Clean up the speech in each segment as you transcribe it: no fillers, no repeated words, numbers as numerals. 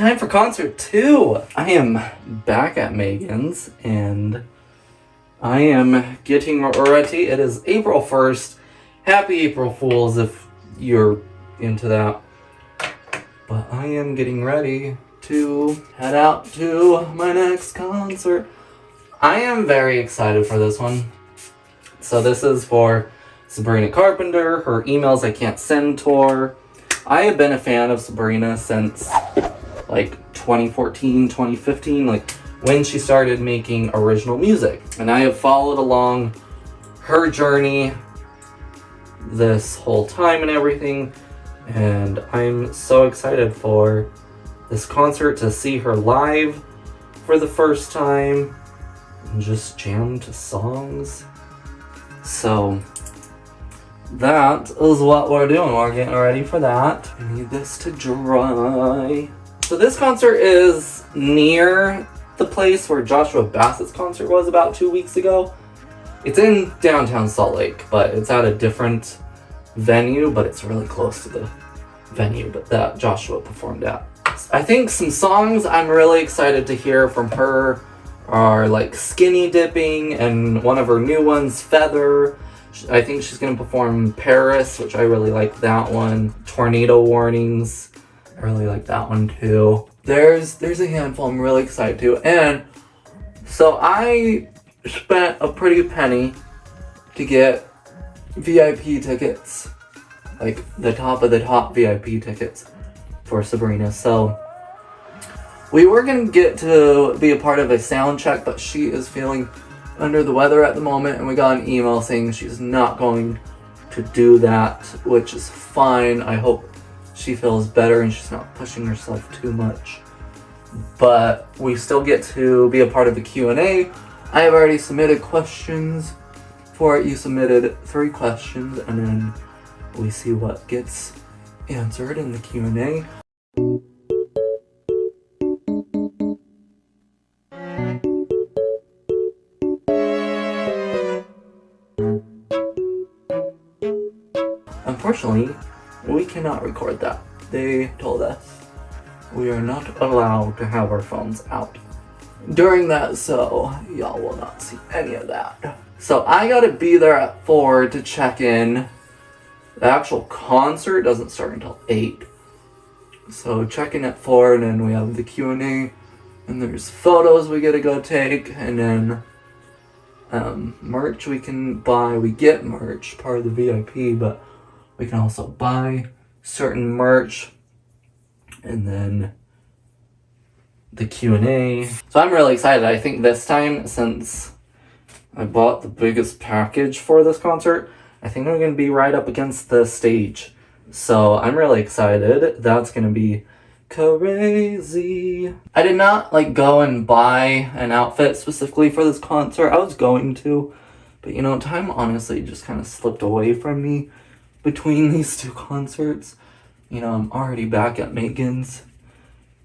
time for concert 2. I am back at Megan's and I am getting ready. It is April 1st. Happy April Fools if you're into that. But I am getting ready to head out to my next concert. I am very excited for this one. So this is for Sabrina Carpenter, her Emails I Can't Send tour. I have been a fan of Sabrina since like 2014, 2015, like when she started making original music. And I have followed along her journey this whole time and everything. And I'm so excited for this concert, to see her live for the first time and just jam to songs. So that is what we're doing. We're getting ready for that. I need this to dry. So this concert is near the place where Joshua Bassett's concert was about 2 weeks ago. It's in downtown Salt Lake, but it's at a different venue, but it's really close to the venue that Joshua performed at. I think some songs I'm really excited to hear from her are like Skinny Dipping and one of her new ones, Feather. I think she's going to perform Paris, which I really like that one. Tornado Warnings, I really like that one too. There's a handful I'm really excited to. And so I spent a pretty penny to get VIP tickets, like the top of the top VIP tickets for Sabrina. So we were going to get to be a part of a sound check, but she is feeling under the weather at the moment, and we got an email saying she's not going to do that, which is fine. I hope she feels better and she's not pushing herself too much. But we still get to be a part of the Q&A. I have already submitted questions for it. You submitted 3 questions, and then we see what gets answered in the Q&A. Unfortunately, we cannot record that. They told us we are not allowed to have our phones out during that, so y'all will not see any of that. So I gotta be there at 4 to check in. The actual concert doesn't start until 8. So check in at 4, and then we have the Q&A, and there's photos we gotta go take, and then merch we can buy. We get merch, part of the VIP, but we can also buy certain merch, and then the Q&A. So I'm really excited. I think this time, since I bought the biggest package for this concert, I think I'm going to be right up against the stage. So I'm really excited. That's going to be crazy. I did not go and buy an outfit specifically for this concert. I was going to, but time honestly just kind of slipped away from me between these 2 concerts. I'm already back at Megan's.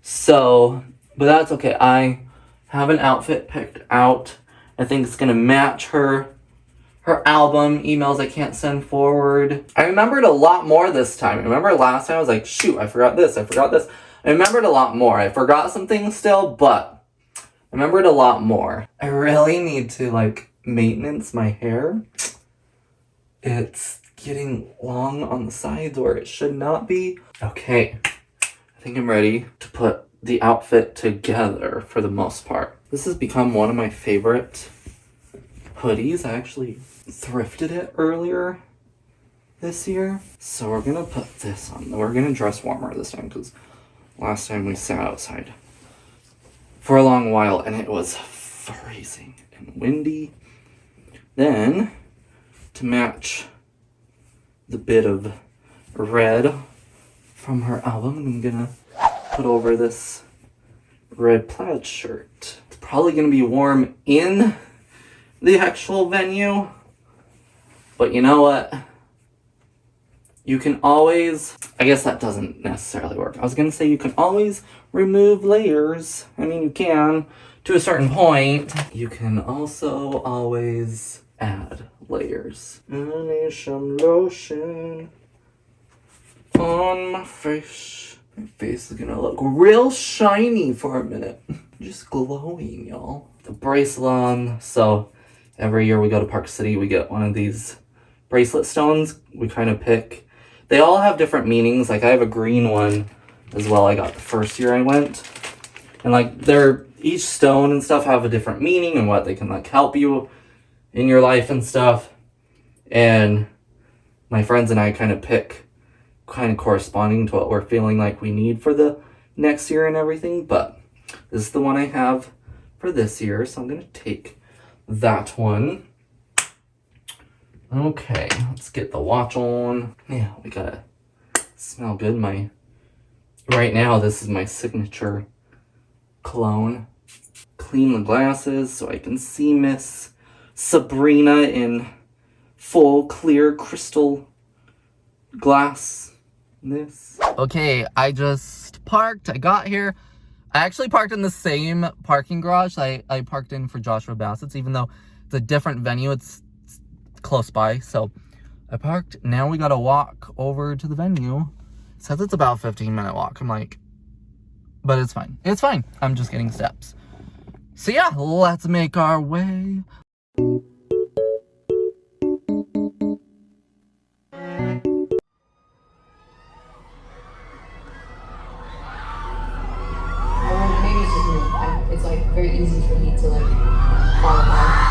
So, but that's okay. I have an outfit picked out. I think it's going to match her album, Emails I Can't Send Forward. I remembered a lot more this time. I remember last time I was like, shoot, I forgot this. I remembered a lot more. I forgot some things still, but I remembered a lot more. I really need to maintenance my hair. It's getting long on the sides where it should not be. Okay, I think I'm ready to put the outfit together for the most part. This has become one of my favorite hoodies. I actually thrifted it earlier this year. So we're gonna put this on. We're gonna dress warmer this time because last time we sat outside for a long while and it was freezing and windy. Then, to match the bit of red from her album, I'm gonna put over this red plaid shirt. It's probably gonna be warm in the actual venue, but you know what? You can always, I guess that doesn't necessarily work. I was gonna say you can always remove layers. I mean, you can to a certain point. You can also always add layers. I need some lotion on my face. My face is gonna look real shiny for a minute. Just glowing, y'all. The bracelet on. So every year we go to Park City, we get one of these bracelet stones. We kind of pick. They all have different meanings. Like I have a green one as well. I got the first year I went. And like each stone and stuff have a different meaning and what they can like help you in your life and stuff. And my friends and I kind of pick kind of corresponding to what we're feeling like we need for the next year and everything. But this is the one I have for this year, so I'm going to take that one. Okay, let's get the watch on. Yeah, we gotta smell good. Right now, this is my signature cologne. Clean the glasses so I can see Miss Sabrina in full clear crystal glass. Okay, I just parked. I got here. I actually parked in the same parking garage I parked in for Joshua Bassett's, even though it's a different venue. It's close by, so I parked. Now we gotta walk over to the venue. It says it's about a 15-minute walk. I'm like, but it's fine. It's fine. I'm just getting steps. So yeah, let's make our way. It's like very easy for me to like fall apart.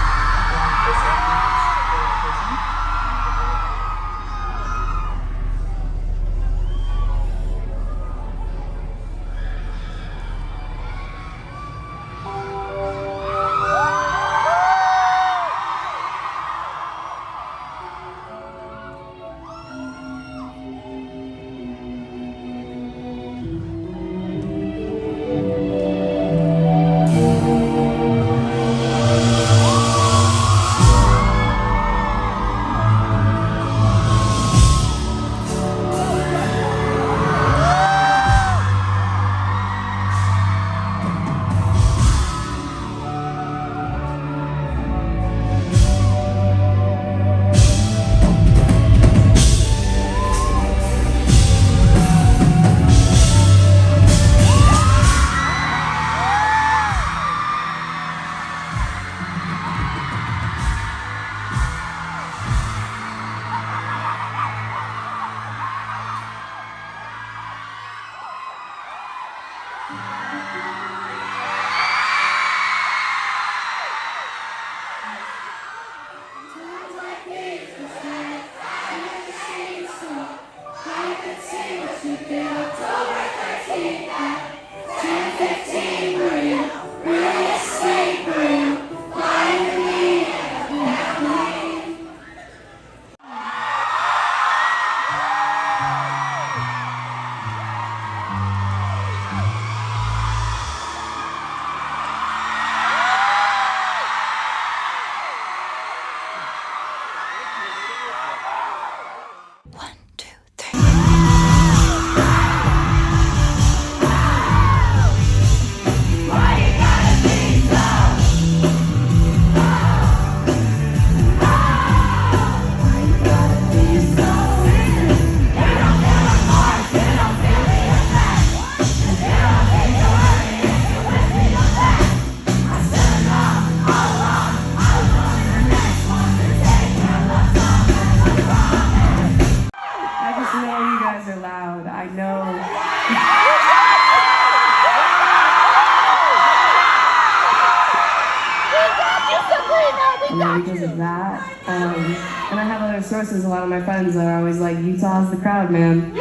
And then because of that, and I have other sources, a lot of my friends are always like, Utah's the crowd, man.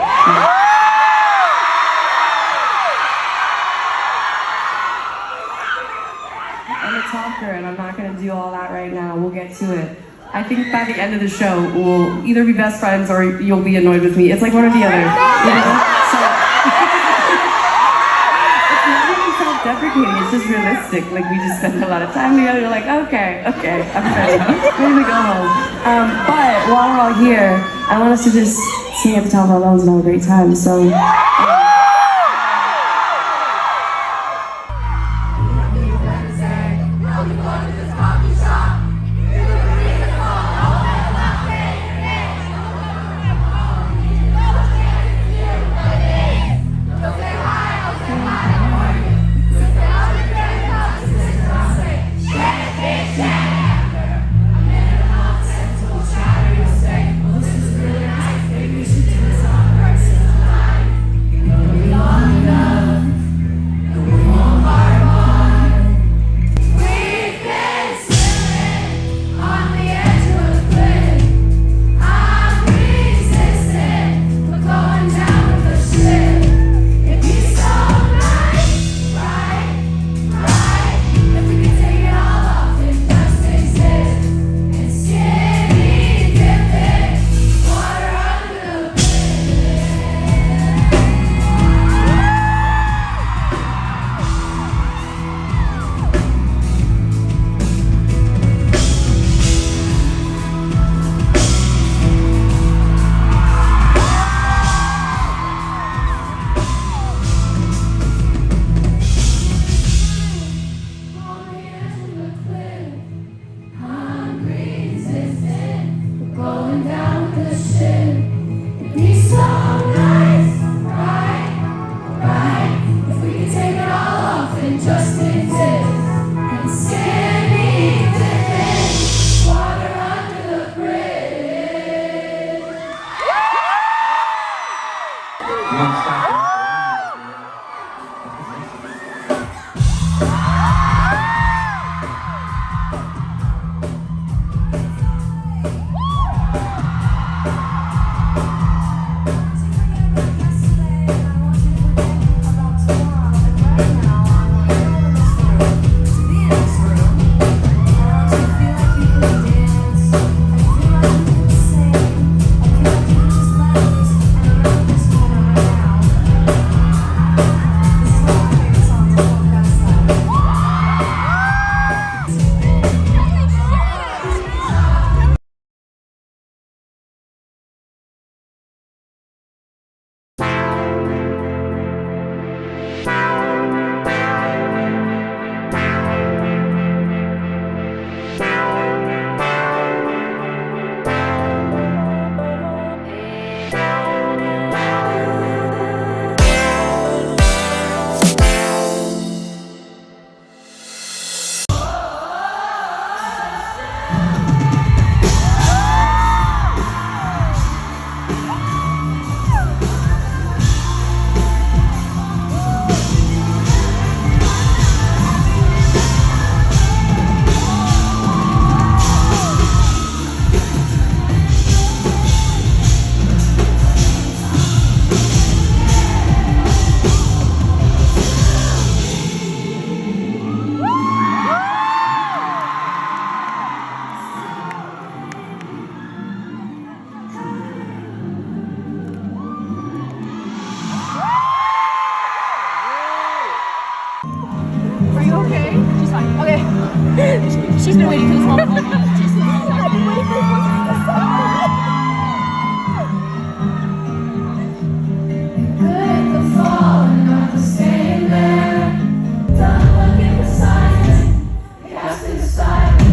I'm a talker, and I'm not going to do all that right now. We'll get to it. I think by the end of the show, we'll either be best friends or you'll be annoyed with me. It's like one or the other. You know? So, it's not even self-deprecating, it's just realistic. Like, we just spend a lot of time together. You're like, okay, I'm ready. Ready to go home. But while we're all here, I want us to just sing at the top of our lungs and have a great time. So. She's been waiting for this moment all night. I've been waiting for this moment so long. The fall and not staying there. Done looking for signs. Cast in silence.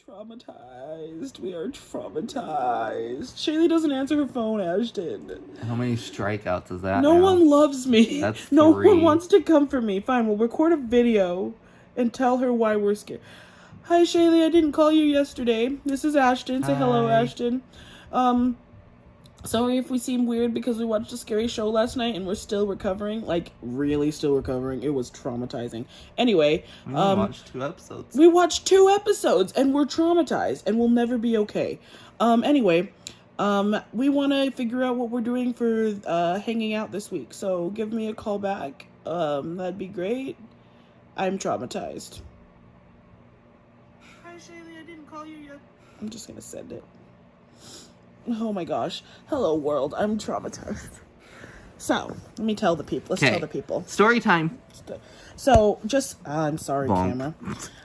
Traumatized. We are traumatized. Shaylee doesn't answer her phone, Ashton. How many strikeouts is that? No now? one loves me. That's no 3. one wants to come for me. Fine, we'll record a video and tell her why we're scared. Hi, Shaylee. I didn't call you yesterday. This is Ashton. Say hello, Hi. Ashton. Sorry if we seem weird because we watched a scary show last night and we're still recovering. Like, really still recovering. It was traumatizing. Anyway, We watched 2 episodes. we watched 2 episodes and we're traumatized and we'll never be okay. Anyway, we want to figure out what we're doing for hanging out this week. So give me a call back. That'd be great. I'm traumatized. Hi, Shaylee. I didn't call you yet. I'm just going to send it. Oh my gosh. Hello, world. I'm traumatized. So, let me tell the people. Let's tell the people. Story time. So, I'm sorry, Bonk. camera.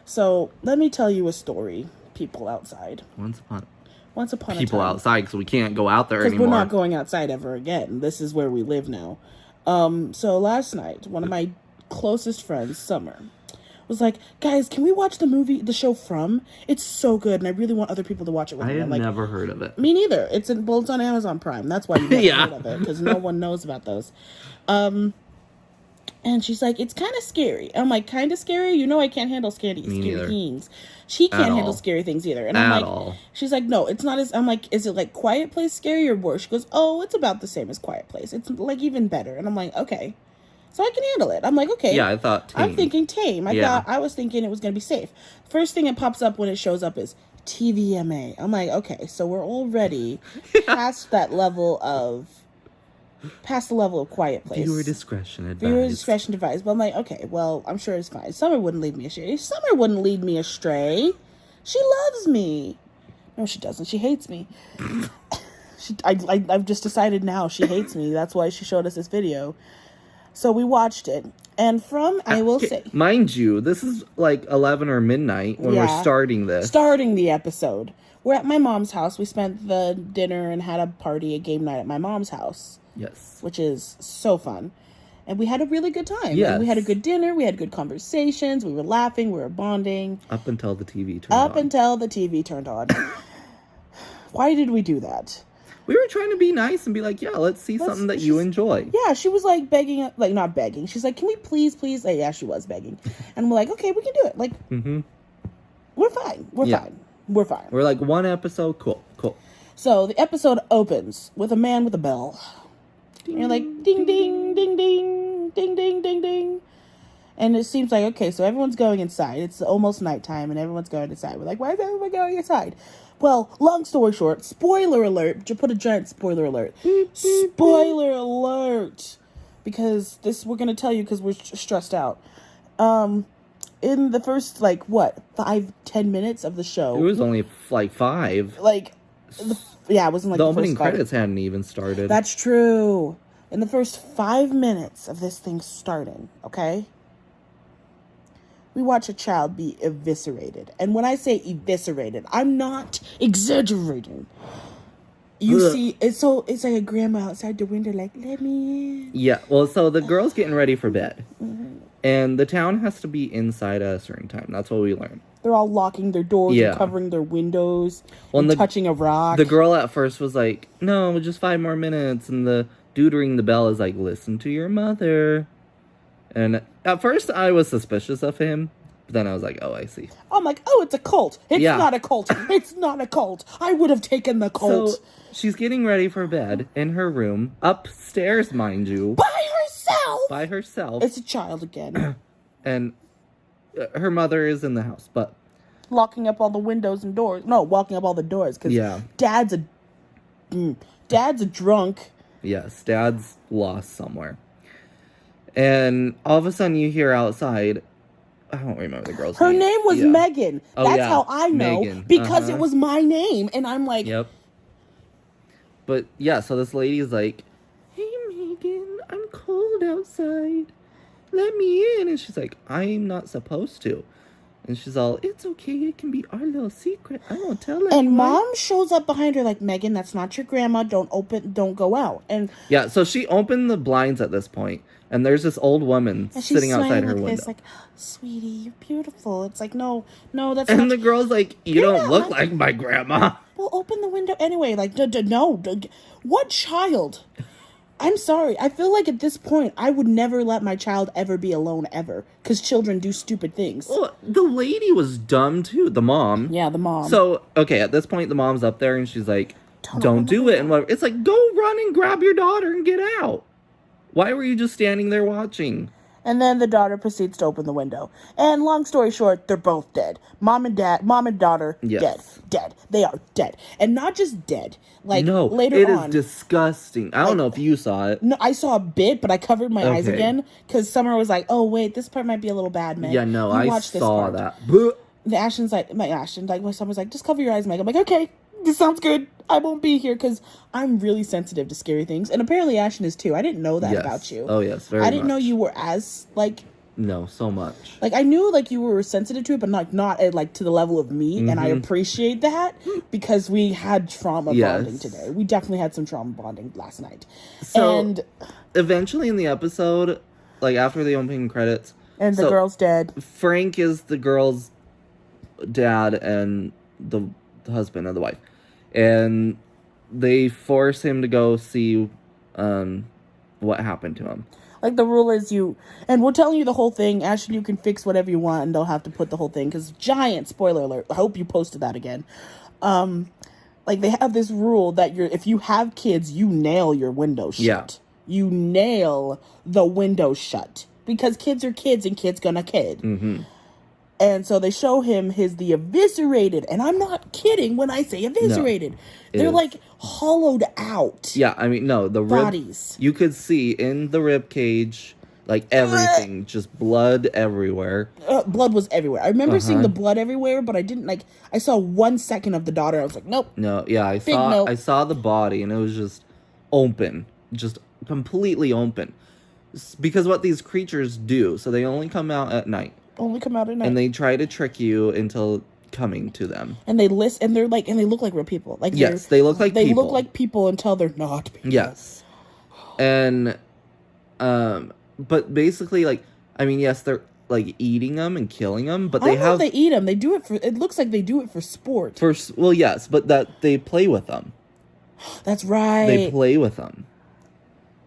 So, let me tell you a story, people outside. Once upon a time. People outside, because we can't go out there anymore. Because we're not going outside ever again. This is where we live now. So, last night, one of my closest friends, Summer, was like, guys, can we watch the show From? It's so good, and I really want other people to watch it with me. I had I'm like, never heard of it. Me neither. It's on Amazon Prime. That's why you never Yeah. heard of it, because no one knows about those. And she's like, it's kind of scary. I'm like, kind of scary? You know I can't handle scary things. She can't handle scary things either. And I'm like, she's like, no, it's not as, I'm like, is it like Quiet Place scary or worse? She goes, oh, it's about the same as Quiet Place. It's like even better. And I'm like, okay. So I can handle it. I'm like, okay. Yeah, I thought tame. I'm thinking tame. I was thinking it was going to be safe. First thing that pops up when it shows up is TVMA. I'm like, okay, so we're already past the level of Quiet Place. Viewer discretion advised. But I'm like, okay, well, I'm sure it's fine. Summer wouldn't lead me astray. She loves me. No, she doesn't. She hates me. I've just decided now she hates me. That's why she showed us this video. So we watched it. And I will say... Mind you, this is like 11 or midnight when we're starting this. Starting the episode. We're at my mom's house. We spent the dinner and had a game night at my mom's house. Yes. Which is so fun. And we had a really good time. Yes. And we had a good dinner. We had good conversations. We were laughing. We were bonding. Up until the TV turned on. Why did we do that? We were trying to be nice and be like, yeah, let's see something that you enjoy. Yeah, she was like begging, like not begging. She's like, can we please? Like, yeah, she was begging. And we're like, okay, we can do it. Like, we're fine. We're fine. We're fine. We're like, one episode, cool. So the episode opens with a man with a bell. And you're like, ding, ding, ding, ding, ding, ding, ding, ding. And it seems like, okay, so everyone's going inside. It's almost nighttime and everyone's going inside. We're like, why is everyone going inside? Well, long story short, spoiler alert. Put a giant spoiler alert. Spoiler alert. Because we're going to tell you because we're stressed out. In the first, 5-10 minutes of the show. It was only, 5. Yeah, it wasn't like the opening credits hadn't even started. That's true. In the first 5 minutes of this thing starting, okay? We watch a child be eviscerated. And when I say eviscerated, I'm not exaggerating. You see, it's like a grandma outside the window like, let me in. Yeah, well, so the girl's getting ready for bed. And the town has to be inside at a certain time. That's what we learned. They're all locking their doors and covering their windows and touching a rock. The girl at first was like, no, just 5 more minutes. And the dude ringing the bell is like, listen to your mother. And at first I was suspicious of him. But then I was like, oh, I see. I'm like, oh, it's a cult. It's not a cult. It's not a cult. I would have taken the cult. So she's getting ready for bed in her room. Upstairs, mind you. By herself. It's a child again. And her mother is in the house, but locking up all the windows and doors. No, walking up all the doors because dad's a drunk. Yes, dad's lost somewhere. And all of a sudden you hear outside, I don't remember the girl's name. Her name was Megan. That's how I know Megan. Because it was my name. And I'm like... Yep. But yeah, so this lady is like, hey Megan, I'm cold outside. Let me in. And she's like, I'm not supposed to. And she's all, it's okay. It can be our little secret. I won't tell anyone. And mom shows up behind her like, Megan, that's not your grandma. Don't go out. And yeah, so she opened the blinds at this point, and there's this old woman sitting outside her window. It's like, sweetie, you're beautiful. It's like, no, that's and not. And the girl's like, you don't look like my grandma. Well, open the window anyway. Like, no. What child? I'm sorry. I feel like at this point, I would never let my child ever be alone ever. Because children do stupid things. Well, the lady was dumb too. The mom. Yeah, the mom. So, okay, at this point, the mom's up there and she's like, don't do it. And whatever. It's like, go run and grab your daughter and get out. Why were you just standing there watching? And then the daughter proceeds to open the window. And long story short, they're both dead. Mom and daughter, dead. They are dead. And not just dead. Like, later on. It is disgusting. I don't know if you saw it. No, I saw a bit, but I covered my eyes again. Because Summer was like, oh, wait, this part might be a little bad, Meg. Yeah, no, I saw that. My Summer's like, just cover your eyes, Meg. I'm like, okay, this sounds good. I won't be here because I'm really sensitive to scary things. And apparently Ashton is too. I didn't know that about you. Oh, yes, very much. I didn't know you were as, No, so much. I knew, you were sensitive to it, but not at, to the level of me. Mm-hmm. And I appreciate that because we had trauma bonding today. We definitely had some trauma bonding last night. So, and eventually in the episode, after the opening credits... And the girl's dead. Frank is the girl's dad and the husband of the wife. And they force him to go see what happened to him. The rule is and we're telling you the whole thing. Ashton, you can fix whatever you want and they'll have to put the whole thing. Because giant spoiler alert. I hope you posted that again. They have this rule that if you have kids, you nail your window shut. Yeah. You nail the window shut. Because kids are kids and kids gonna kid. Mm-hmm. And so they show him the eviscerated. And I'm not kidding when I say eviscerated. No, they're hollowed out. Yeah, I mean, no, the bodies. You could see in the rib cage, everything, just blood everywhere. Blood was everywhere. I remember seeing the blood everywhere, but I didn't I saw 1 second of the daughter. I was like, nope. No, yeah, I saw the body and it was just open, just completely open. Because what these creatures do, so they only come out at night. And they try to trick you into coming to them. And they listen, and and they look like real people. Yes, they look like people. They look like people until they're not people. Yes. And, but basically, yes, they're, eating them and killing them, but I don't know if they eat them. They do it it looks like they do it for sport. Well, yes, but that they play with them. That's right. They play with them.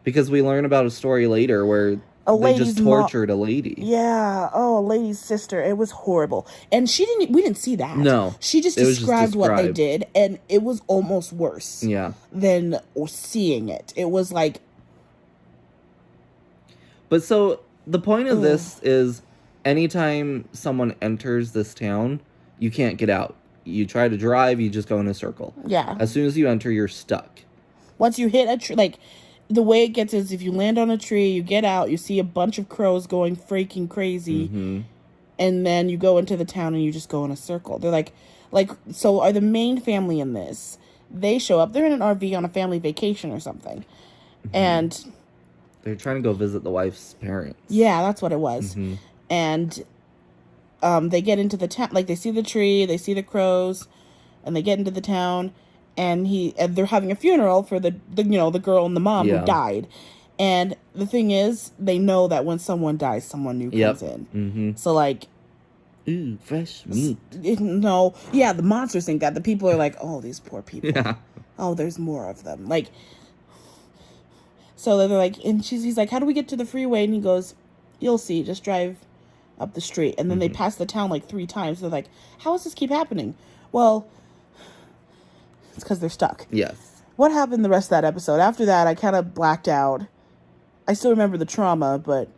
Because we learn about a story later where they just tortured a lady. Yeah. Oh, a lady's sister. It was horrible. And we didn't see that. No. She just described what they did, and it was almost worse. Yeah. Than seeing it. It was like. But so the point of this is anytime someone enters this town, you can't get out. You try to drive, you just go in a circle. Yeah. As soon as you enter, you're stuck. Once you hit a tree, like, the way it gets is if you land on a tree, you get out, you see a bunch of crows going freaking crazy, and then you go into the town and you just go in a circle. They're like, so are the main family in this? They show up. They're in an RV on a family vacation or something, and they're trying to go visit the wife's parents. Yeah, that's what it was. And they get into the town, like, they see the tree, they see the crows, and they get into the town. And they're having a funeral for the girl and the mom who died. And the thing is, they know that when someone dies, someone new comes in. So, like... Ooh, fresh meat. No. Yeah, the monsters think that. The people are like, oh, these poor people. Yeah. Oh, there's more of them. Like... So they're like... And he's like, how do we get to the freeway? And he goes, you'll see. Just drive up the street. And then they pass the town, like, 3 times. They're like, how does this keep happening? Well... It's because they're stuck. Yes. What happened the rest of that episode? After that, I kind of blacked out. I still remember the trauma, but...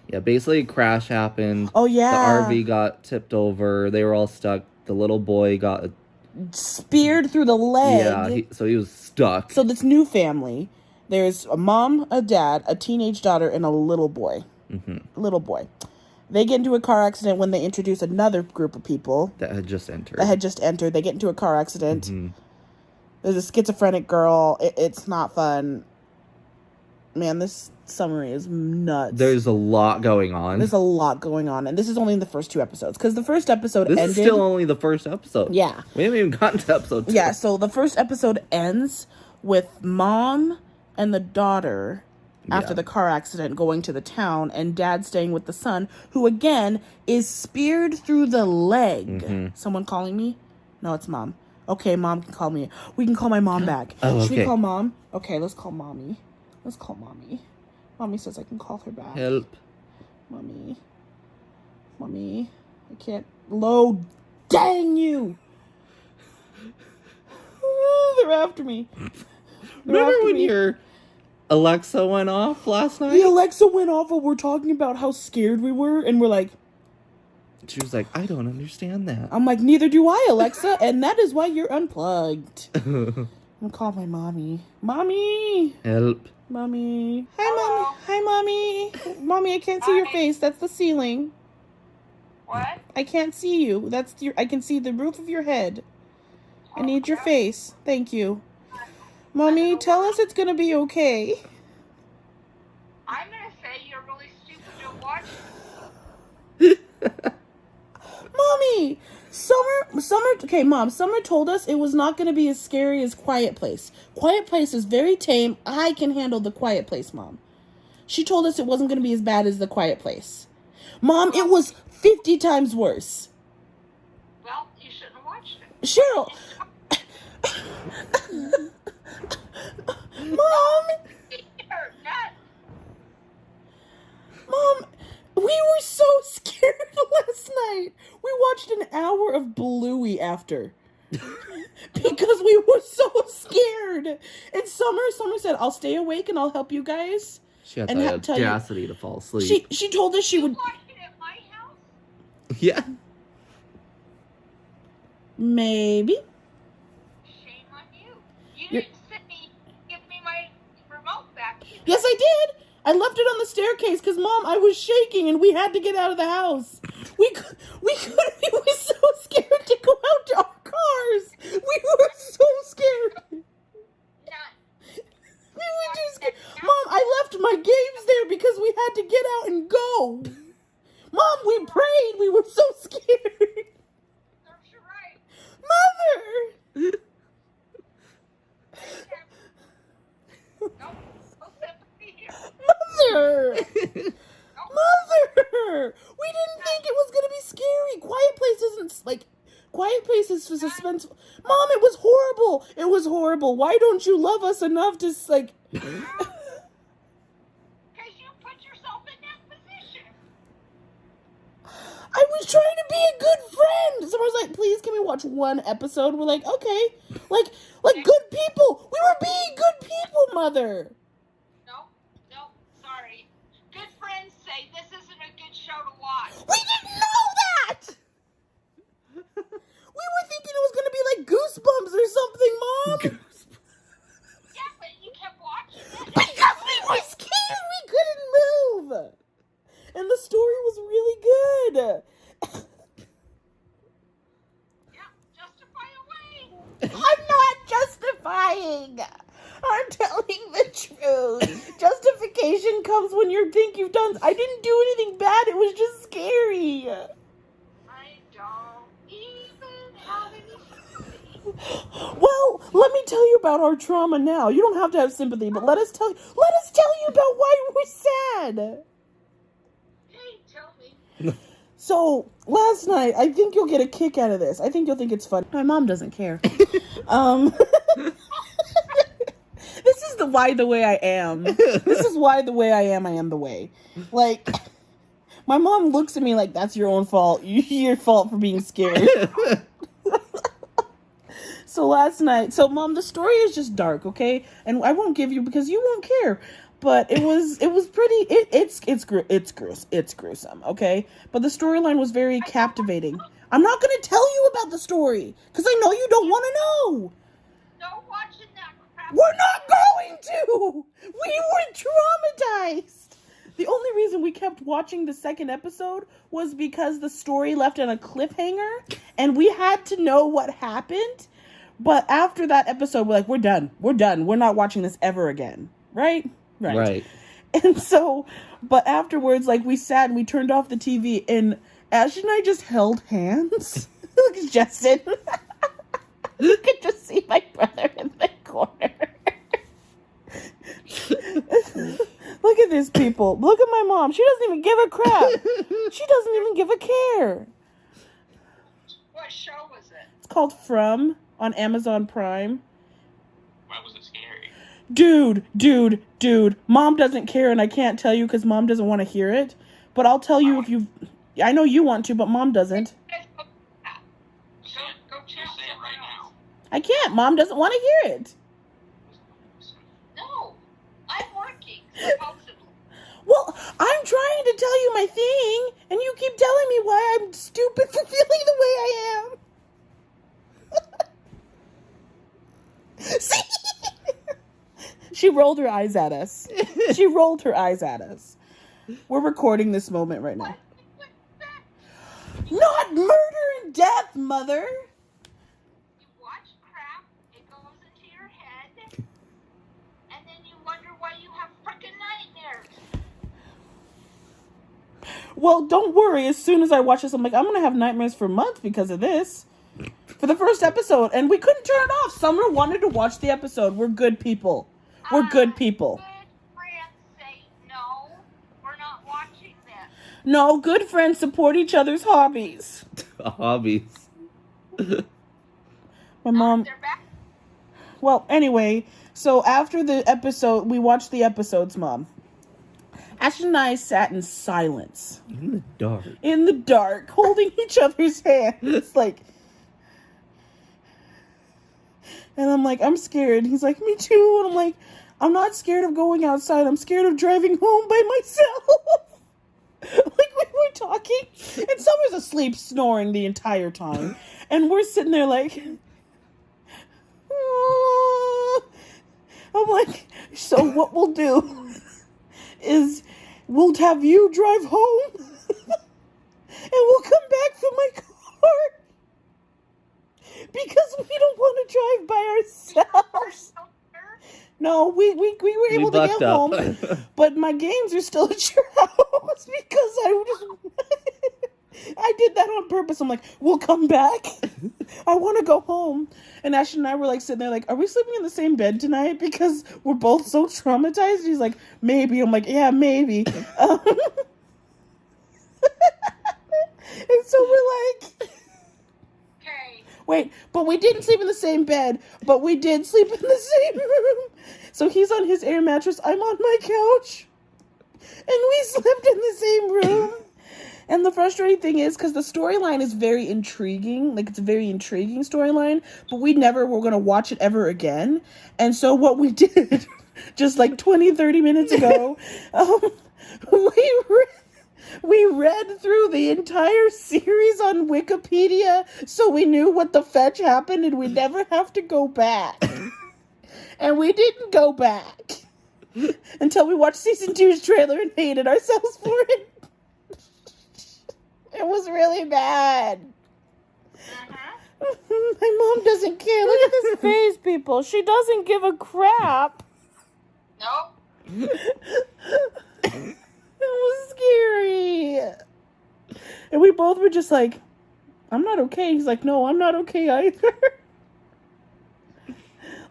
Yeah, basically a crash happened. Oh, yeah. The RV got tipped over. They were all stuck. The little boy got... speared through the leg. Yeah, so he was stuck. So this new family, there's a mom, a dad, a teenage daughter, and a little boy. Little boy. They get into a car accident when they introduce another group of people. That had just entered. They get into a car accident. There's a schizophrenic girl. It's not fun. Man, this summary is nuts. There's a lot going on. And this is only in the first 2 episodes. Because the first episode ended... This is still only the first episode. Yeah. We haven't even gotten to episode 2. Yeah, so the first episode ends with mom and the daughter after the car accident going to the town, and dad staying with the son, who, again, is speared through the leg. Someone calling me? No, it's mom. Okay, mom can call me. We can call my mom back. Should we call mom? Okay, let's call mommy. Mommy says I can call her back. Help. Mommy, I can't load. Dang you! They're after me. Remember when your Alexa went off last night? The Alexa went off while we're talking about how scared we were, and we're like... She was like, I don't understand that. I'm like, neither do I, Alexa, and that is why you're unplugged. I'll call my mommy. Mommy! Help. Mommy. Hi, Mommy. Mommy, I can't see your face. That's the ceiling. What? I can't see you. I can see the roof of your head. I need your face. Thank you. Mommy, tell us it's gonna be okay. I'm gonna say you're really stupid to watch. Mommy! Okay, Mom, Summer told us it was not going to be as scary as Quiet Place. Quiet Place is very tame. I can handle the Quiet Place, Mom. She told us it wasn't going to be as bad as the Quiet Place. Mom, it was 50 times worse. Well, you shouldn't have watched it. Cheryl! Mom! You're nuts. Mom, we were so scared last night. We watched an hour of Bluey after. Because we were so scared. And Summer said, I'll stay awake and I'll help you guys. She had the audacity to fall asleep. She told us she would... You watched it at my house? Yeah. Maybe. Shame on you. You didn't give me my remote back either. Yes, I did. I left it on the staircase because, Mom, I was shaking and we had to get out of the house. We couldn't. We were so scared to go out to our cars. We were so scared. We were too scared. Mom, I left my games there because we had to get out and go. Mom, we prayed. We were so scared. Serves you right. Mother. Mother! Mother! We didn't think it was gonna be scary. Quiet Place is suspense. Mom, it was horrible. It was horrible. Why don't you love us enough to, like... Because you put yourself in that position. I was trying to be a good friend. Someone was like, please, can we watch one episode? We're like, okay. Like good people. We were being good people, Mother. No, sorry. Good friends say this isn't a good show to watch. We didn't know that! We were thinking it was going to be like Goosebumps or something, Mom. Yeah, but you kept watching it. Because we were scared. We couldn't move. And the story was really good. Yeah, justify away. I'm not justifying. I'm telling the truth. Justification comes when you think you've done... I didn't do anything bad. It was just scary. I don't even have any sympathy. Well, let me tell you about our trauma now. You don't have to have sympathy, but let us tell you about why we're sad. Hey, tell me. So, last night, I think you'll get a kick out of this. I think you'll think it's fun. My mom doesn't care. This is why the way I am. This is why the way I am the way. Like, my mom looks at me like, that's your own fault. Your fault for being scared. So last night, Mom, the story is just dark, okay? And I won't give you because you won't care. But it was pretty. It's gruesome, okay? But the storyline was very captivating. I'm not gonna tell you about the story because I know you don't want to know. No watching that crap. We're not going to. We were traumatized. The only reason we kept watching the second episode was because the story left on a cliffhanger, and we had to know what happened. But after that episode, we're like, we're done. We're done. We're not watching this ever again, right? Right. And so, but afterwards, like, we sat and we turned off the TV, and Ashton and I just held hands. Look at Justin. You could just see my brother in the corner. Look at these people. Look at my mom. She doesn't even give a crap. She doesn't even give a care. What show was it? It's called From on Amazon Prime. Why was it scary? Dude, Mom doesn't care, and I can't tell you because Mom doesn't want to hear it. But I'll tell you if you... I know you want to, but Mom doesn't. Go check Say it right now. I can't. Mom doesn't want to hear it. No, I'm working supposedly. Well, I'm trying to tell you my thing, and you keep telling me why I'm stupid for feeling the way I am. See? She rolled her eyes at us. She rolled her eyes at us. We're recording this moment right now. Not murder and death, Mother. You watch crap, it goes into your head, and then you wonder why you have frickin' nightmares. Well, don't worry. As soon as I watch this, I'm like, I'm going to have nightmares for months because of this. For the first episode. And we couldn't turn it off. Summer wanted to watch the episode. We're good people. We're good people. Good friends say no, we're not watching this. No, good friends support each other's hobbies. Hobbies. My mom... They're back. Well, anyway, so after the episode, we watched the episodes, Mom. Ashton and I sat in silence. In the dark. In the dark, holding each other's hands, like... And I'm like, I'm scared. He's like, me too. And I'm like, I'm not scared of going outside. I'm scared of driving home by myself. Like, we were talking, and Summer's asleep, snoring the entire time. And we're sitting there like... I'm like, so what we'll do is we'll have you drive home and we'll come back for my car because we don't want to drive by ourselves. No, we were able to get up. home, but my games are still at your house because I did that on purpose. I'm like, we'll come back. I want to go home. And Ashton and I were like sitting there like, are we sleeping in the same bed tonight? Because we're both so traumatized. He's like, maybe. I'm like, yeah, maybe. And so we're like... Okay. Wait, we didn't sleep in the same bed, but we did sleep in the same room. So he's on his air mattress, I'm on my couch, and we slept in the same room. And the frustrating thing is, because the storyline is very intriguing, like it's a very intriguing storyline, but we never were going to watch it ever again. And so what we did, just like 20, 30 minutes ago, we read through the entire series on Wikipedia so we knew what the fetch happened and we'd never have to go back. And we didn't go back until we watched season 2's trailer and hated ourselves for it. It was really bad. My mom doesn't care. Look at this face, people. She doesn't give a crap. Nope. It was scary. And we both were just like, I'm not okay. He's like, no, I'm not okay either.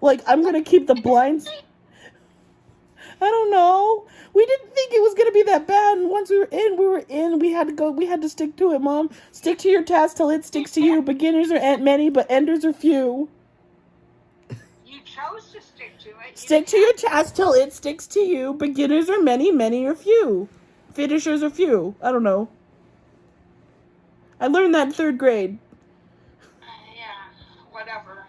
Like, I'm going to keep the blinds. I don't know. We didn't think it was going to be that bad. And once we were in. We had to go. We had to stick to it, Mom. Stick to your task till it sticks to you. Beginners are many, but enders are few. You chose to stick to it. Stick to your task till it sticks to you. Beginners are many, many are few. Finishers are few. I don't know. I learned that in 3rd grade. Yeah, whatever.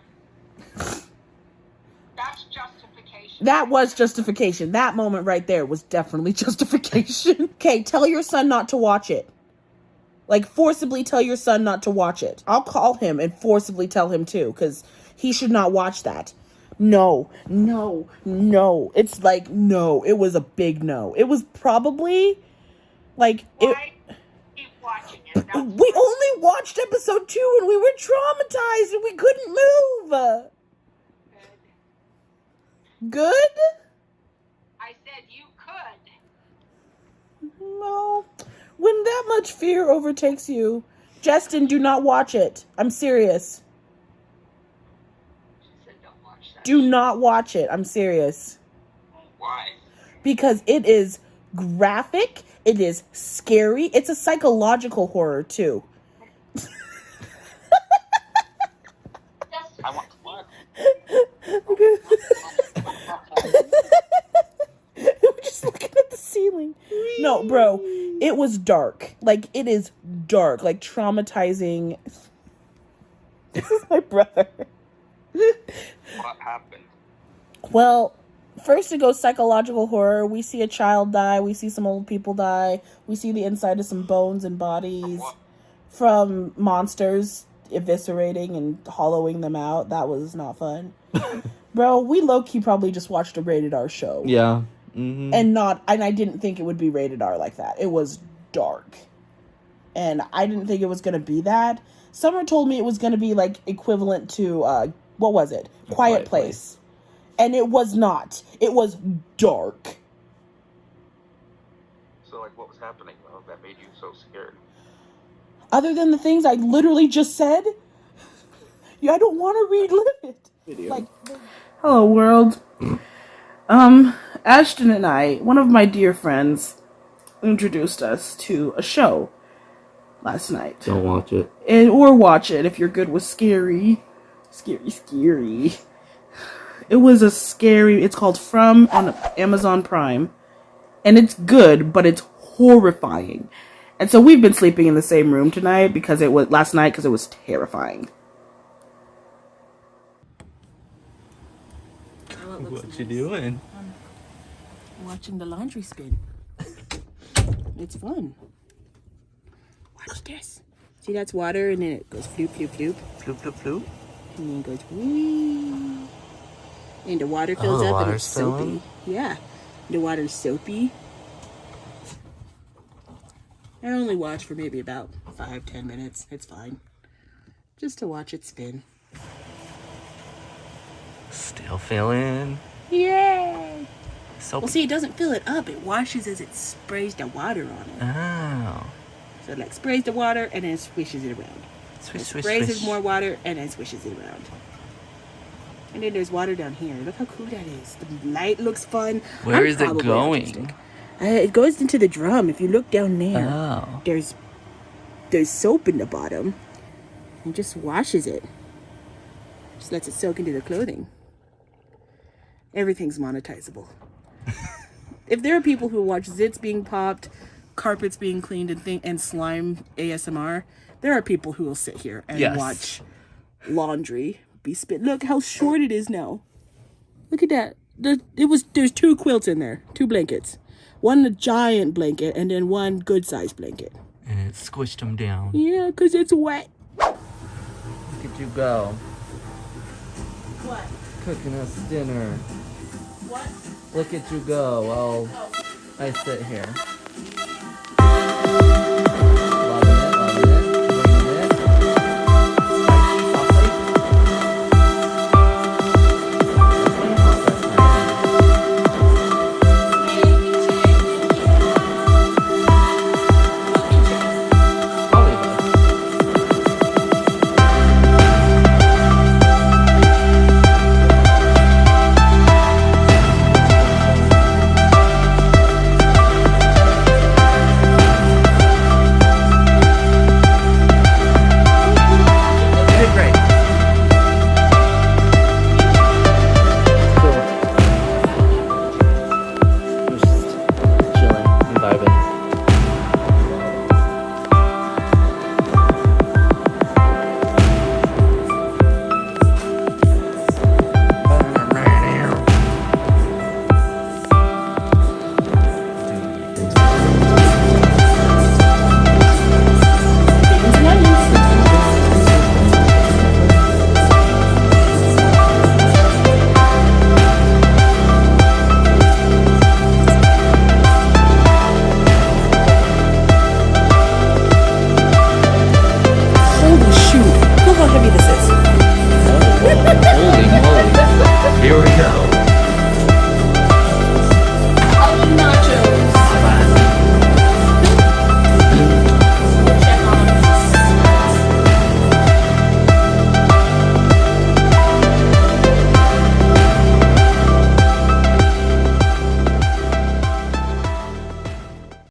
That's justification. That was justification. That moment right there was definitely justification. Okay, tell your son not to watch it. Like, forcibly tell your son not to watch it. I'll call him and forcibly tell him too, because he should not watch that. No. It's like, no. It was a big no. It was probably, like... Why keep watching it? We only watched episode 2 and we were traumatized and we couldn't move. Good? I said you could. No. When that much fear overtakes you, Justin, do not watch it. I'm serious. She said don't watch that. Do not watch it. I'm serious. Why? Because it is graphic. It is scary. It's a psychological horror, too. I want to watch. We're just looking at the ceiling. No, bro, it was dark. Like, it is dark. Like, traumatizing. This is my brother. What happened? Well, first it goes psychological horror. We see a child die. We see some old people die. We see the inside of some bones and bodies from monsters eviscerating and hollowing them out. That was not fun. Bro, we low-key probably just watched a rated R show. Yeah. Mm-hmm. And I didn't think it would be rated R like that. It was dark. And I didn't think it was going to be that. Summer told me it was going to be like equivalent to, what was it? Quiet Place. And it was not. It was dark. So, like, what was happening, though, that made you so scared? Other than the things I literally just said, yeah, I don't want to relive it. Like, hello world. Ashton and I, one of my dear friends, introduced us to a show last night. Don't watch it. Or watch it if you're good with scary. Scary. It was a scary, it's called From on Amazon Prime. And it's good, but it's horrifying. And so we've been sleeping in the same room tonight because it was last night because it was terrifying. What you doing? Watching the laundry spin. It's fun. Watch this. See, that's water, and then it goes floop, floop, floop. Floop, floop, floop. And then it goes wee. And the water fills the up and water's it's soapy. filling? Yeah. The water's soapy. I only watch for maybe about 5-10 minutes. It's fine. Just to watch it spin. Still feeling. Yay! So. Well, see, it doesn't fill it up. It washes as it sprays the water on it. Oh. So it like sprays the water and then swishes it around. Swish, It swish, sprays swish. it more water and then swishes it around. And then there's water down here. Look how cool that is. The light looks fun. Where is it going? Autistic. It goes into the drum. If you look down there, Oh. there's soap in the bottom. And just washes it. Just lets it soak into the clothing. Everything's monetizable. If there are people who watch zits being popped, carpets being cleaned, and slime ASMR, there are people who will sit here and watch laundry be spit. Look how short it is now. Look at that. There's 2 quilts in there, 2 blankets. One a giant blanket and then one good sized blanket. And it squished them down. Yeah, 'cause it's wet. Look at you go. What? Cooking us dinner. What? Look at you go while I sit here.